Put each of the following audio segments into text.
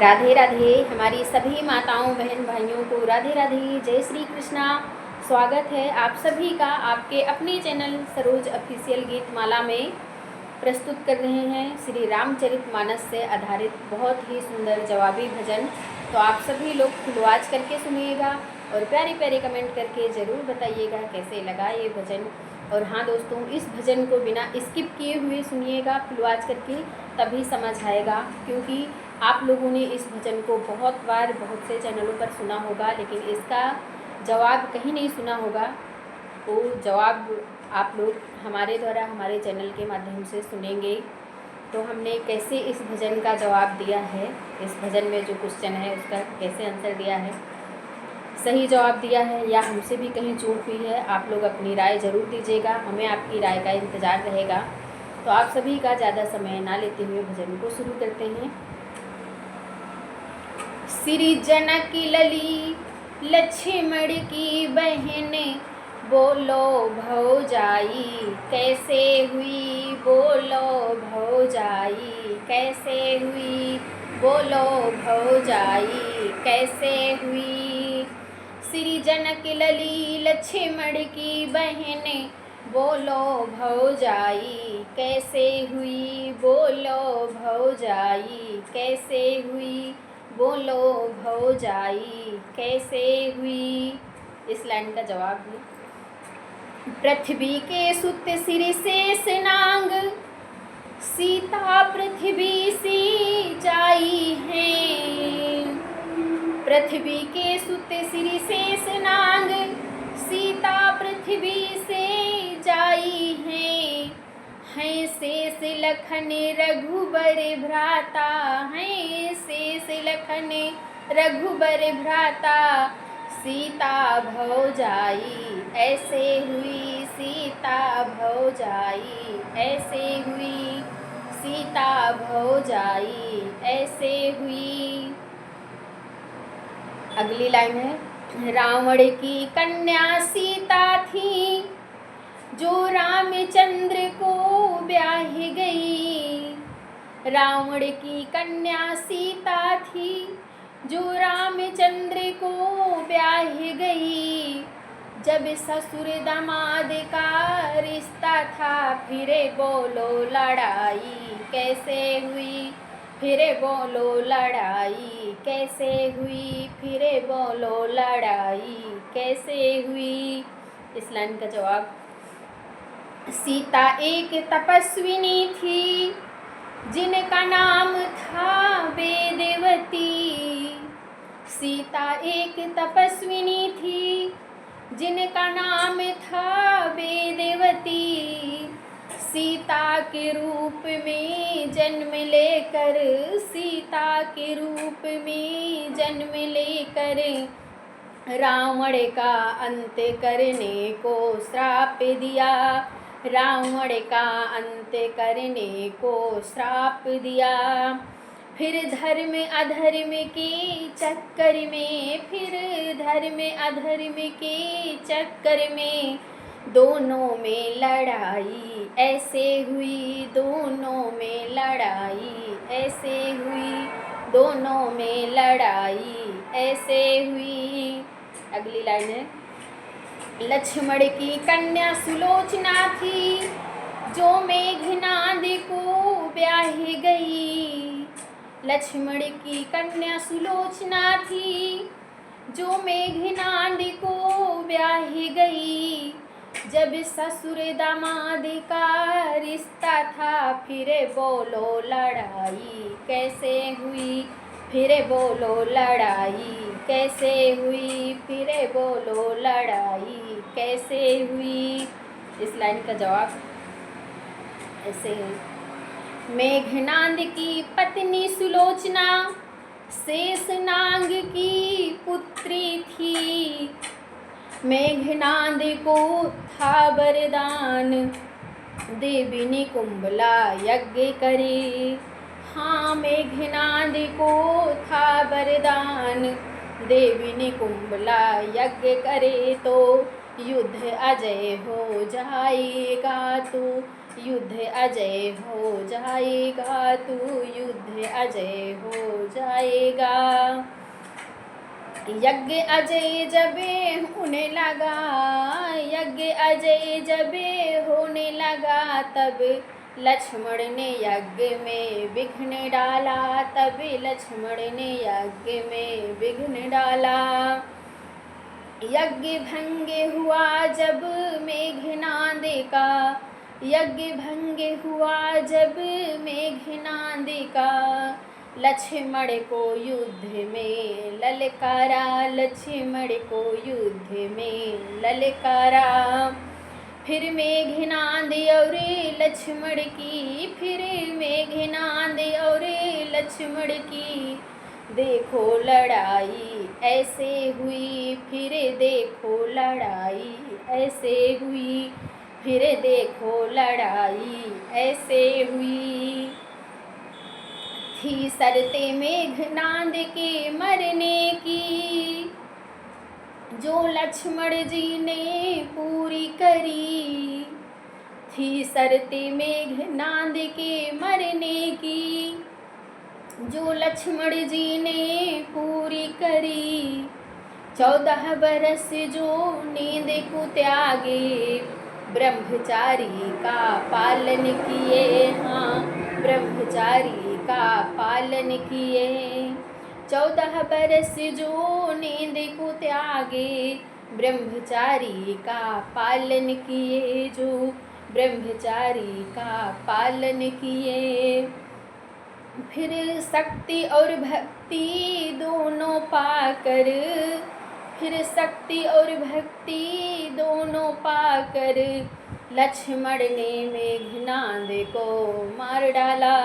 राधे राधे। हमारी सभी माताओं बहन भाइयों को राधे राधे, जय श्री कृष्णा। स्वागत है आप सभी का आपके अपने चैनल सरोज ऑफिशियल गीत माला में। प्रस्तुत कर रहे हैं श्री रामचरितमानस से आधारित बहुत ही सुंदर जवाबी भजन। तो आप सभी लोग फुलवाच करके सुनिएगा और प्यारे प्यारे कमेंट करके ज़रूर बताइएगा कैसे लगा ये भजन। और हाँ दोस्तों, इस भजन को बिना स्किप किए हुए सुनिएगा फुलवाच करके, तभी समझ आएगा। क्योंकि आप लोगों ने इस भजन को बहुत बार बहुत से चैनलों पर सुना होगा, लेकिन इसका जवाब कहीं नहीं सुना होगा। तो जवाब आप लोग हमारे द्वारा हमारे चैनल के माध्यम से सुनेंगे। तो हमने कैसे इस भजन का जवाब दिया है, इस भजन में जो क्वेश्चन है उसका कैसे आंसर दिया है, सही जवाब दिया है या हमसे भी कहीं चूक हुई है, आप लोग अपनी राय ज़रूर दीजिएगा। हमें आपकी राय का इंतज़ार रहेगा। तो आप सभी का ज़्यादा समय ना लेते हुए भजन को शुरू करते हैं। श्री जनक लली लक्ष्मण की बहन, बोलो भौजाई कैसे हुई, बोलो भौजाई कैसे हुई, बोलो भौजाई कैसे हुई। श्री जनक लली लक्ष्मण की बहन, बोलो भौजाई कैसे हुई, बोलो भौजाई कैसे हुई, बोलो भौजाई कैसे हुई। इस लाइन का जवाब है। पृथ्वी के सुत सिर शेष नांग, सीता पृथ्वी सी जाई है। पृथ्वी के सुत सिर शेष नांग, सीता पृथ्वी से जाई है शेष लखन रघुबर भ्राता, है शेष लखन रघुबर भ्राता, सीता भौजाई ऐसे हुई, सीता भौजाई ऐसे हुई, सीता भौजाई ऐसे हुई। अगली लाइन है। रावण की कन्या सीता थी, जो रामचंद्र को ब्याह गई। रावण की कन्या सीता थी, जो रामचंद्र को ब्याह गई। जब ससुर दामाद का रिश्ता था, फिरे बोलो लड़ाई कैसे हुई, फिरे बोलो लड़ाई कैसे हुई, फिरे बोलो लड़ाई कैसे हुई। इस लाइन का जवाब। सीता एक तपस्विनी थी, जिनका नाम था वेदवती। सीता एक तपस्विनी थी, जिनका नाम था वेदवती। सीता के रूप में जन्म लेकर, सीता के रूप में जन्म लेकर, रावण का अंत करने को श्राप दिया। रावण का अंत करने को श्राप दिया। फिर धर्म अधर्म के चक्कर में, फिर धर्म अधर्म के चक्कर में, दोनों में लड़ाई ऐसे हुई, दोनों में लड़ाई ऐसे हुई, दोनों में लड़ाई ऐसे हुई। अगली लाइन है। लक्ष्मण की कन्या सुलोचना थी, जो मेघनाद को ब्याह गई। लक्ष्मण की कन्या सुलोचना थी, जो मेघनाद को ब्याह गई। जब ससुर दामाद का रिश्ता था, फिरे बोलो लड़ाई कैसे हुई, फिरे बोलो लड़ाई कैसे हुई, फिरे बोलो लड़ाई कैसे हुई। इस लाइन का जवाब ऐसे है। मेघनाद की पत्नी सुलोचना शेषनाग की पुत्री थी। मेघनाद को था वरदान, देवी निकुंभला यज्ञ करे। हाँ, मेघनाद को था वरदान, देवी निकुंभला यज्ञ करे तो युद्ध अजय हो जाएगा, तू युद्ध अजय हो जाएगा, तू युद्ध अजय हो जाएगा। यज्ञ अजय जबे होने लगा, यज्ञ अजय जबे होने लगा, तब लक्ष्मण ने यज्ञ में विघ्न डाला, तब लक्ष्मण ने यज्ञ में विघ्न डाला। यज्ञ भंग हुआ जब मेघनाद का, यज्ञ भंग हुआ जब मेघनाद का, लक्ष्मण को युद्ध में ललकारा, लक्ष्मण को युद्ध में ललकारा। फिर मेघनाद और लक्ष्मण की, फिर मेघनाद और लक्ष्मण की, देखो लड़ाई ऐसे हुई, फिर देखो लड़ाई ऐसे हुई, फिर देखो लड़ाई ऐसे हुई। थी शर्तें मेघनाद के मरने की, जो लक्ष्मण जी ने पूरी करी। थी शर्तें मेघनाद के मरने की, जो लक्ष्मण जी ने पूरी करी। 14 बरस जो नींद को त्यागे, ब्रह्मचारी का पालन किए, हाँ ब्रह्मचारी का पालन किए। 14 बरस जो नींद को त्यागे, ब्रह्मचारी का पालन किए, जो ब्रह्मचारी का पालन किए। फिर शक्ति और भक्ति दोनों पाकर, फिर शक्ति और भक्ति दोनों पाकर, लक्ष्मण ने मेघनाद को मार डाला।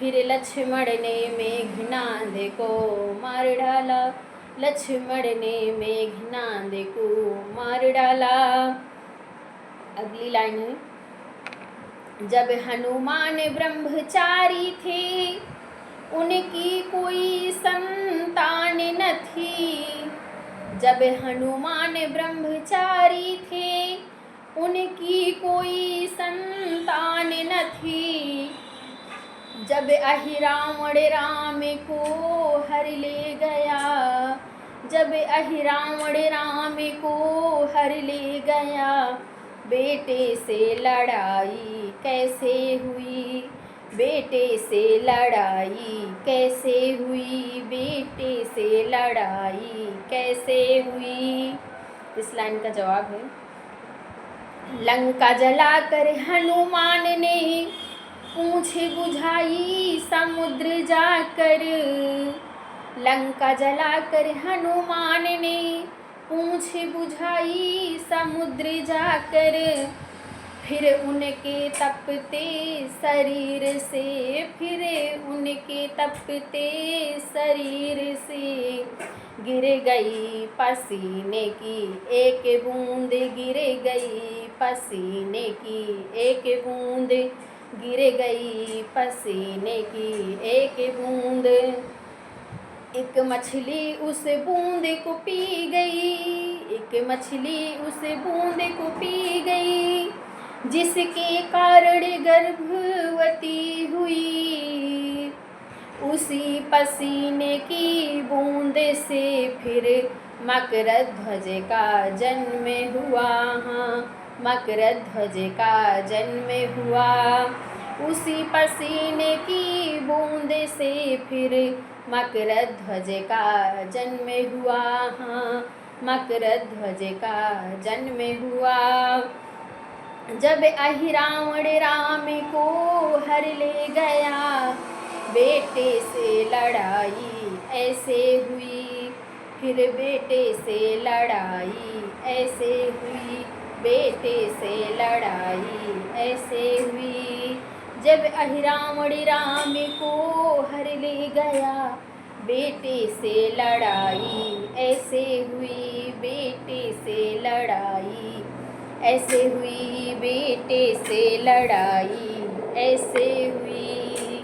फिर लक्ष्मण ने मेघनाद को मार डाला, लक्ष्मण ने मेघनाद को मार डाला। अगली लाइन है, जब हनुमान ब्रह्मचारी थे, उनकी कोई संतान न थी। जब हनुमान ब्रह्मचारी थे, उनकी कोई संतान न थी। जब अहिरावण राम को हर ले गया, जब अहिरावण राम को हर ले गया, बेटे से लड़ाई कैसे हुई, बेटे से लड़ाई कैसे हुई, बेटे से लड़ाई कैसे हुई। इस लाइन का जवाब है, लंका जलाकर हनुमान ने पूंछ बुझाई समुद्र जाकर। लंका जलाकर हनुमान ने पूंछ बुझाई समुद्र जाकर। फिर उनके तपते शरीर से, फिर उनके तपते शरीर से गिर गई पसीने की एक बूंद, गिर गई पसीने की एक बूंद, गिर गई पसीने की एक बूंद। एक मछली उस बूंद को पी गई, एक मछली उस बूंद को पी गई, जिसके कारण गर्भवती हुई। उसी पसीने की बूंद से फिर मकरध्वज का जन्म हुआ, हाँ मकरध्वज का जन्म हुआ। उसी पसीने की बूंद से फिर मकरध्वज का जन्म हुआ, हाँ मकरध्वज का जन्म हुआ। जब अहिरावण राम को हर ले गया, बेटे से लड़ाई ऐसे हुई, फिर बेटे से लड़ाई ऐसे हुई, बेटे से लड़ाई ऐसे हुई। जब अहिरावण राम को हर ले गया, बेटे से लड़ाई ऐसे हुई, बेटे से लड़ाई ऐसे हुई, बेटे से लड़ाई ऐसे हुई।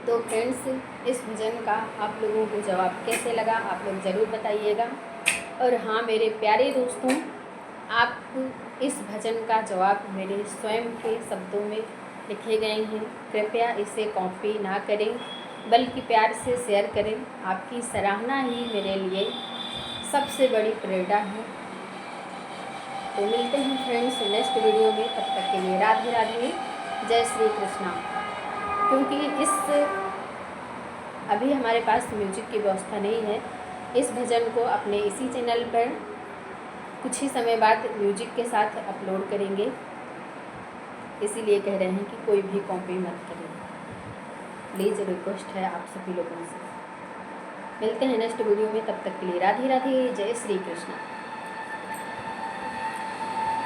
तो फ्रेंड्स, इस भजन का आप लोगों को जवाब कैसे लगा आप लोग ज़रूर बताइएगा। और हाँ मेरे प्यारे दोस्तों, आप इस भजन का जवाब मेरे स्वयं के शब्दों में लिखे गए हैं, कृपया इसे कॉपी ना करें। बल्कि प्यार से शेयर करें। आपकी सराहना ही मेरे लिए सबसे बड़ी प्रेरणा है। तो मिलते हैं फ्रेंड्स नेक्स्ट वीडियो में, तब तक के लिए राधे राधे, जय श्री कृष्णा। क्योंकि अभी हमारे पास म्यूजिक की व्यवस्था नहीं है, इस भजन को अपने इसी चैनल पर कुछ ही समय बाद म्यूजिक के साथ अपलोड करेंगे, इसीलिए कह रहे हैं कि कोई भी कॉपी मत करें, प्लीज़ रिक्वेस्ट है आप सभी लोगों से। मिलते हैं नेक्स्ट वीडियो में, तब तक के लिए राधे राधे, जय श्री कृष्णा।